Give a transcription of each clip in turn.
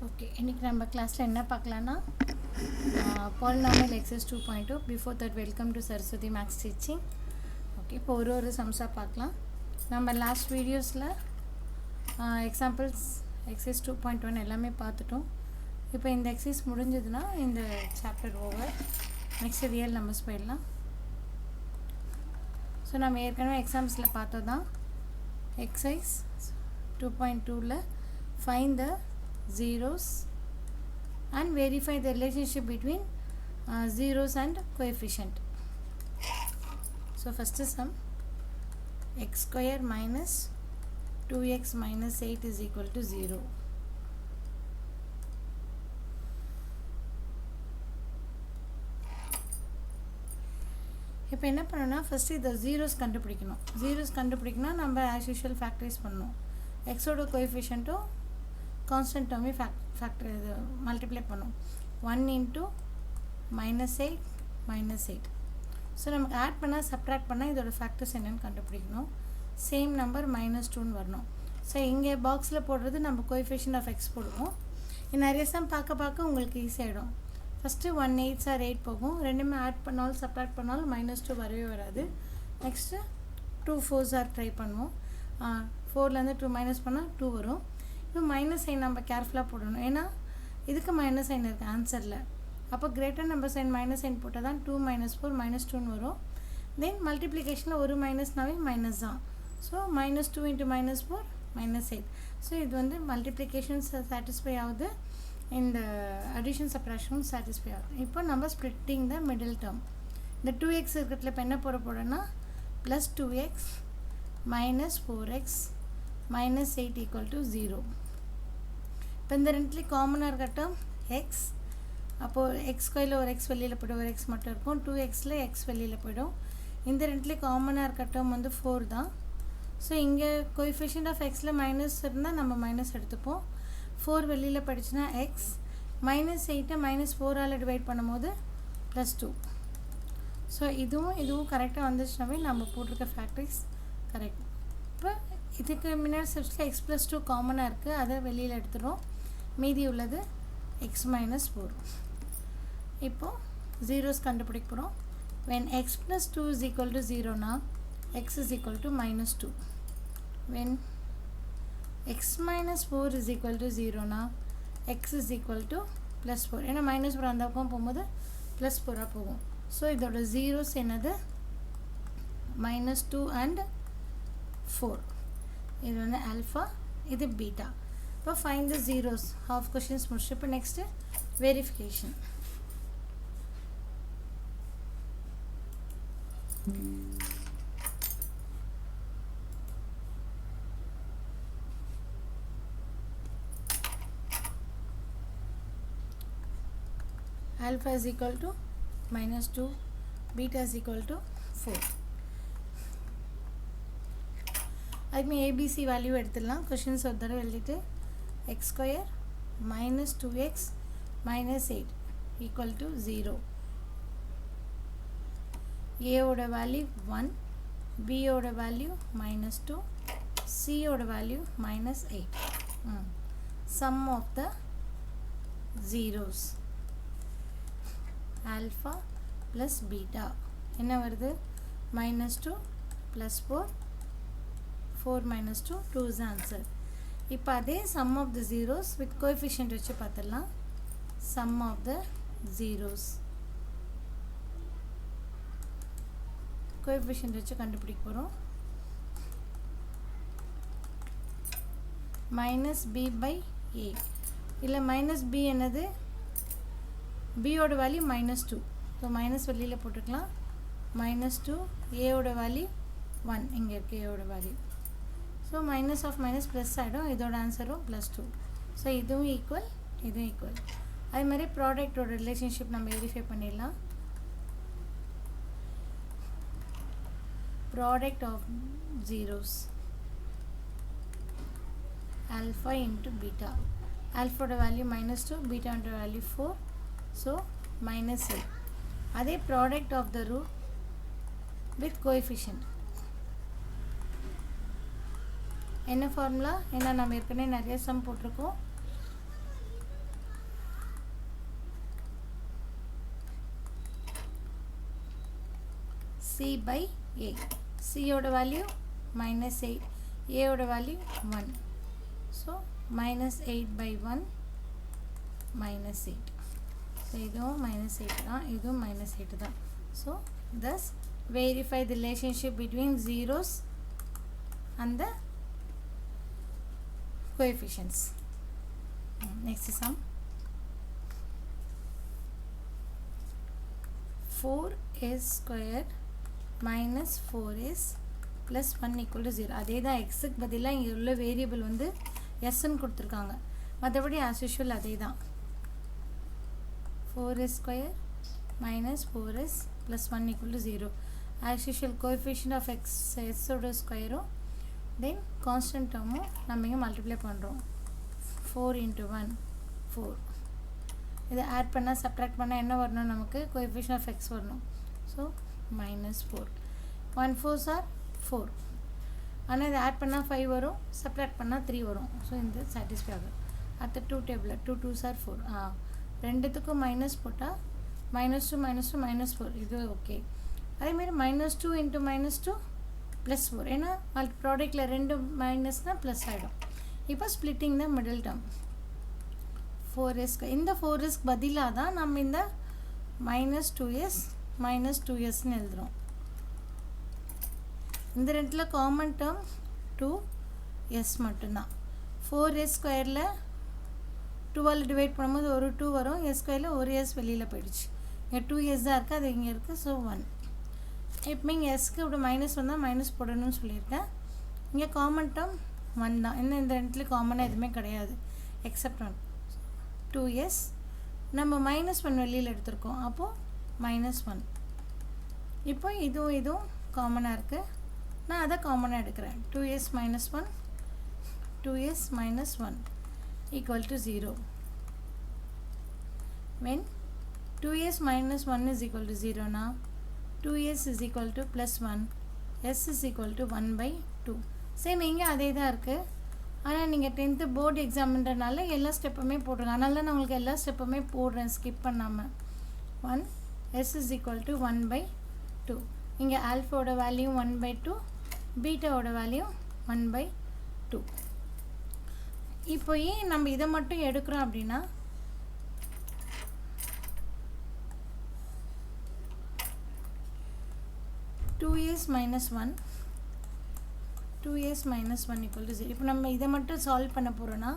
Okay, இன்றைக்கி நம்ம கிளாஸில் என்ன பார்க்கலான்னா Polynomial Ex 2.2. Before that welcome to Saraswati maths teaching. Okay, இப்போ ஒரு சம்ஸாக பார்க்கலாம். நம்ம லாஸ்ட் வீடியோஸில் எக்ஸாம்பிள்ஸ் எக்ஸைஸ் 2.1 எல்லாமே பார்த்துட்டோம். இப்போ இந்த எக்ஸைஸ் முடிஞ்சதுன்னா இந்த chapter over. Next real numbers போயிடலாம். ஸோ நம்ம ஏற்கனவே எக்ஸாம்ஸில் பார்த்தது தான் exercise 2.2ல் find the zeros and verify the relationship between zeros and coefficient. So first sum, x square minus 2x minus 8 is equal to 0. இப்போ என்ன பண்ணணும்னா ஃபஸ்ட்டு இதை ஜீரோஸ் கண்டுபிடிக்கணும். ஜீரோஸ் கண்டுபிடிக்கணும்னா நம்ம ஆஸ் யூஷுவல் ஃபேக்டரைஸ் பண்ணணும். எக்ஸோட கோஎஃபிஷியண்ட்டும் கான்ஸ்டன்ட் டேர்மே ஃபேக்டர் இது மல்டிப்ளை பண்ணும். 1 into -8 -8. ஸோ நமக்கு ஆட் பண்ணால் சப்ட்ராக்ட் பண்ணால் இதோட ஃபேக்டர்ஸ் என்னென்னு கண்டுபிடிக்கணும். சேம் நம்பர் -2ன்னு வரணும். ஸோ இங்கே பாக்ஸில் போடுறது நம்ம கோஎஃபிஷியன்ட் ஆஃப் எக்ஸ் போடுவோம். நிறைய சம் பார்க்க உங்களுக்கு ஈஸியாகிடும். ஃபஸ்ட்டு 1 8s are 8 போகும். ரெண்டுமே ஆட் பண்ணாலும் சப்ட்ராக்ட் பண்ணாலும் -2 வரவே வராது. நெக்ஸ்ட்டு 2 4s are ட்ரை பண்ணுவோம். 4லேருந்து 2 மைனஸ் பண்ணால் 2 வரும். இப்போ மைனஸ் சைன் நம்ம கேர்ஃபுல்லாக போடணும். ஏன்னா இதுக்கு மைனஸ் சைன் இருக்குது ஆன்சரில். அப்போ greater number sign minus sign போட்டால் தான் 2 - 4 -2ன்னு வரும். தென் மல்டிப்ளிகேஷனில் ஒரு மைனஸ்னாவே மைனஸ் தான். So -2 into -4 -8. ஸோ இது வந்து மல்டிப்ளிகேஷன்ஸ் சாட்டிஸ்ஃபை ஆகுது. இந்த அடிஷன் சப்ராக்ஷனும் சாட்டிஸ்ஃபை ஆகும். இப்போ நம்ம ஸ்ப்ளிட்டிங் த மிடில் டேர்ம். இந்த 2x இருக்கிறதுல இப்போ என்ன போடணும்னா plus 2x minus 4x minus 8 equal to 0. இப்போ இந்த ரெண்டுலேயும் காமனாக இருக்க டேர்ம் எக்ஸ். அப்போது எக்ஸ் ஸ்கொயரில் ஒரு எக்ஸ் வெளியில் போய்டும், ஒரு எக்ஸ் மட்டும் இருக்கும். 2xல எக்ஸ் வெளியில் போய்டும். இந்த ரெண்டுலேயும் காமனாக இருக்க டேர்ம் வந்து 4 தான். ஸோ இங்கே கோஎஃபிஷியன்ட் ஆஃப் எக்ஸில் மைனஸ் இருந்தால் நம்ம மைனஸ் எடுத்துப்போம். 4 வெளியில் படிச்சுன்னா எக்ஸ் -8 -4ஆல் டிவைட் பண்ணும்போது +2. ஸோ இதுவும் கரெக்டாக வந்துச்சுனாவே நம்ம போட்டிருக்க ஃபேக்டரிஸ் கரெக்ட். இப்போ இதுக்கு முன்னாடி ஸ்டெப்ஸில் x + 2 காமனாக இருக்குது, அதை வெளியில் எடுத்துகிறோம். மீதி உள்ளது x - 4. இப்போது ஜீரோஸ் கண்டுபிடிக்க போகிறோம். when x + 2 is equal to 0னா x is equal to -2. when x - 4 is equal to 0னா x is equal to +4. ஏன்னா -4 அந்த பக்கம் போகும்போது +4ஆக போகும். ஸோ இதோட ஜீரோஸ் என்னது -2 and 4. இது வந்து ஆல்ஃபா, இது பீட்டா. இப்போ find the zeros. Half questions முடிச்சு. இப்போ next verification. Alpha is equal to -2, beta is equal to 4. அதுக்குமே ஏபிசி வேல்யூ எடுத்துடலாம். கொஷின்ஸ் ஒரு தடவை எழுதிட்டு X square -2x -8 equal to 0. ஏவோட வேல்யூ 1, பியோட வேல்யூ -2, சியோட value -8. Sum of the zeros alpha plus beta என்ன வருது -2 + 4 4 - 2 2 is answer. இப்போ அதே sum of the zeros with coefficient வச்சு பார்த்துடலாம். sum of the zeros coefficient வச்சு கண்டுபிடிக்க போகிறோம். -b/a இல்லை -b என்னது பியோட வேல்யூ -2. ஸோ மைனஸ் வெளியில் போட்டுக்கலாம். -2 ஏவோட வேல்யூ 1 இங்கே இருக்குது ஏவோட value. So minus of minus plus ஆகிடும். இதோட ஆன்சரும் +2. ஸோ இதுவும் ஈக்குவல், இதுவும் ஈக்குவல். அதே மாதிரி ப்ராடக்டோட ரிலேஷன்ஷிப் நம்ம வெரிஃபை பண்ணிடலாம். Product of zeros alpha into beta. ஆல்ஃபாவோட வேல்யூ -2, பீட்டாவோட வேல்யூ 4. ஸோ -8. அதே product of the root with coefficient என்ன ஃபார்முலா? ஏன்னா நம்ம ஏற்கனவே நிறைய சம் போட்டிருக்கோம். C by A. C ஓட வேல்யூ minus 8, A ஓட value 1. So minus 8 by 1 minus 8. So இதுவும் minus 8 தான், இதுவும் minus 8 தான். So thus verify the relationship between zeros and the coefficients. Next sum. 4s squared minus 4s plus 1 equal to 0. அதே தான் xக்கு பதிலாக இங்கே உள்ள வேரியபிள் வந்து sன்னு கொடுத்துருக்காங்க. மற்றபடி as usual அதே தான். 4s squared minus 4s plus 1 equal to 0. As usual coefficient of x s ஓட ஸ்கொயரும் then constant termும் நம்ம இங்கே மல்டிப்ளை பண்ணுறோம். 4 into 1 4. இதை ஆட் பண்ணால் சப்ட்ராக்ட் பண்ணால் என்ன வரணும், நமக்கு coefficient of x வரணும். So minus 4. 1 4s are 4. ஆனால் இதை ஆட் பண்ணால் 5 வரும், சப்ட்ராக்ட் பண்ணால் 3 வரும். ஸோ இந்த சாட்டிஸ்ஃபை ஆகும். அடுத்த 2 டேபிளில் 2 2s are 4. ரெண்டுத்துக்கும் மைனஸ் போட்டால் -2 -2 -4 இது ஓகே. அதேமாரி -2 into -2 +4. ஏன்னா ப்ராடக்டில் ரெண்டு மைனஸ்னால் ப்ளஸ் ஆகிடும். இப்போ ஸ்ப்ளிட்டிங் த மிடில் டேர்ம் 4s. இந்த 4s பதிலாக தான் நம்ம இந்த -2s -2sன்னு எழுதுகிறோம். இந்த ரெண்டில் காமன் டேர்ம் 2s மட்டும்தான். 4s ஸ்கொயரில் 2ஆல் டிவைட் பண்ணும்போது ஒரு 2 வரும், s ஸ்கொயரில் ஒரு s வெளியில் போயிடுச்சு. இங்கே 2s தான் இருக்குது, அது இங்கே இருக்குது. ஸோ 1. இப்போ இங்கே எஸ்க்கு இப்படி மைனஸ் வந்தால் மைனஸ் போடணும்னு சொல்லியிருக்கேன். இங்கே காமன் டேர்ம் 1 தான். இன்னும் இந்த ரெண்டுல காமனாக எதுவுமே கிடையாது எக்ஸப்ட் 1. 2s நம்ம -1 வெளியில் எடுத்திருக்கோம், அப்போது -1. இப்போ இதுவும் காமனாக இருக்குது, நான் அதை காமனாக எடுக்கிறேன். 2s minus 1 2s minus 1 equal to 0. When 2s minus 1 is equal to 0 now 2s is equal to plus 1, s is equal to 1 by 2. Same இங்கே அதே தான் இருக்குது. ஆனால் நீங்கள் 10th போர்டு எக்ஸாம்ன்றனால எல்லா ஸ்டெப்புமே போட்டுருங்க. அதனால தான் நான் உங்களுக்கு எல்லா ஸ்டெப்புமே போடுறேன் ஸ்கிப் பண்ணாமல். 1 s is equal to 1 by 2. இங்கே ஆல்ஃபாவோட வேல்யூ 1 by 2, பீட்டாவோட வேல்யூ 1 by 2. இப்போ ஏன் நம்ம இதை மட்டும் எடுக்கிறோம் அப்படின்னா, (2s minus 1) 2s minus 1 equal to 0. இப்போ நம்ம இதை மட்டும் சால்வ் பண்ண போகிறோன்னா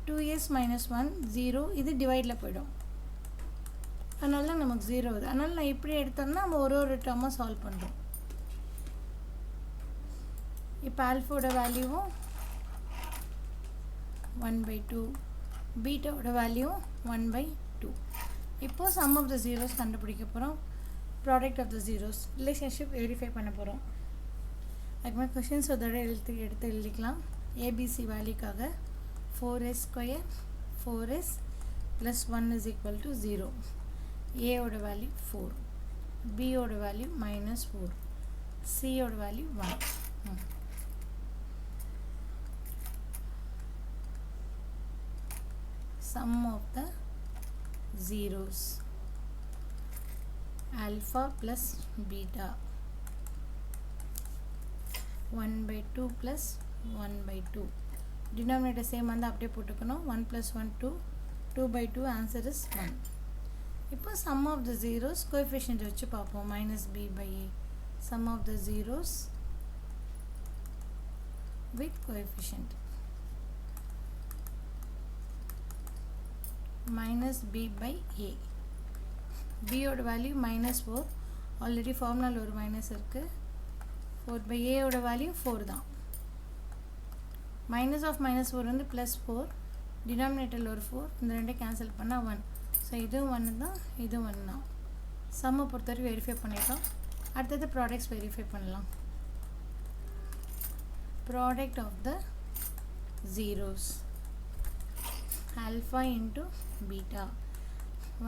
2s minus 1 0, இது டிவைடில் போயிடும். அதனால நமக்கு 0 வருது. அதனால் நான் இப்படி எடுத்தோம்னா நம்ம ஒரு டேர்மாக சால்வ் பண்ணுறோம். இப்போ ஆல்ஃபாவோட வேல்யூவும் 1 by 2, பீட்டாவோட வேல்யூவும் 1 by 2. இப்போது சம் ஆஃப் த ஜீரோஸ் கண்டுபிடிக்க போகிறோம். Product of the zeros relationship verify பண்ண போகிறோம். அதுக்கு கொஷின்ஸ் ஒரு தடவை எடுத்து எழுதிக்கலாம். ஏபிசி வேல்யூக்காக 4s square 4s + 1 is equal to 0. ஏவோட வேல்யூ 4, பியோட வேல்யூ -4, சியோட value 1. Sum of the zeros alpha plus beta 1 by 2 plus 1 by 2. denominator same வந்து அப்படியே போட்டுக்கணும். 1 plus 1 2, 2 by 2 answer is 1. இப்போ sum of the zeros coefficient வச்சு பார்ப்போம். minus b by a, sum of the zeros with coefficient minus b by a. b ஓட value -4, already ஃபார்முலாவில் ஒரு minus இருக்குது. 4 by a ஓட வேல்யூ 4 தான். மைனஸ் ஆஃப் -4 வந்து +4, டினாமினேட்டரில் ஒரு 4, இந்த ரெண்டை கேன்சல் பண்ணால் 1. ஸோ இதுவும் 1 தான், இதுவும் 1 தான். சம்மை பொறுத்தவரை வெரிஃபை பண்ணிட்டோம். அடுத்தது ப்ராடக்ட்ஸ் வெரிஃபை பண்ணலாம். Product of the zeros alpha into beta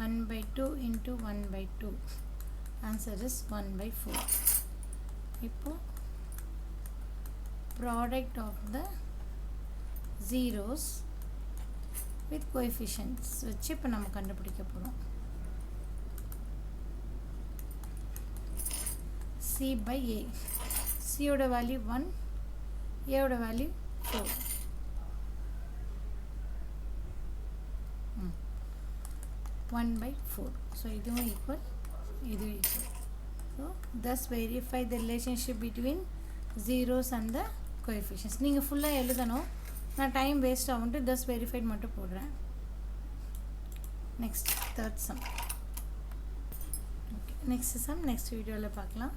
1 by 2 into 1 by 2, answer is 1 by 4. இப்போ product of the zeros with coefficients வச்சு இப்போ நம்ம கண்டுபிடிக்க போகிறோம். C by A. C ஓட வேல்யூ 1, A ஓட வேல்யூ 4. 1 by 4. So இதுவும் equal, இதுவும் equal. So thus verify the relationship between zeros and the coefficients. நீங்கள் ஃபுல்லாக எழுதணும், நான் டைம் வேஸ்ட் ஆகும்ட்டு thus verified மட்டும் போடுறேன். Next third sum. Okay, next sum next வீடியோவில் பார்க்கலாம்.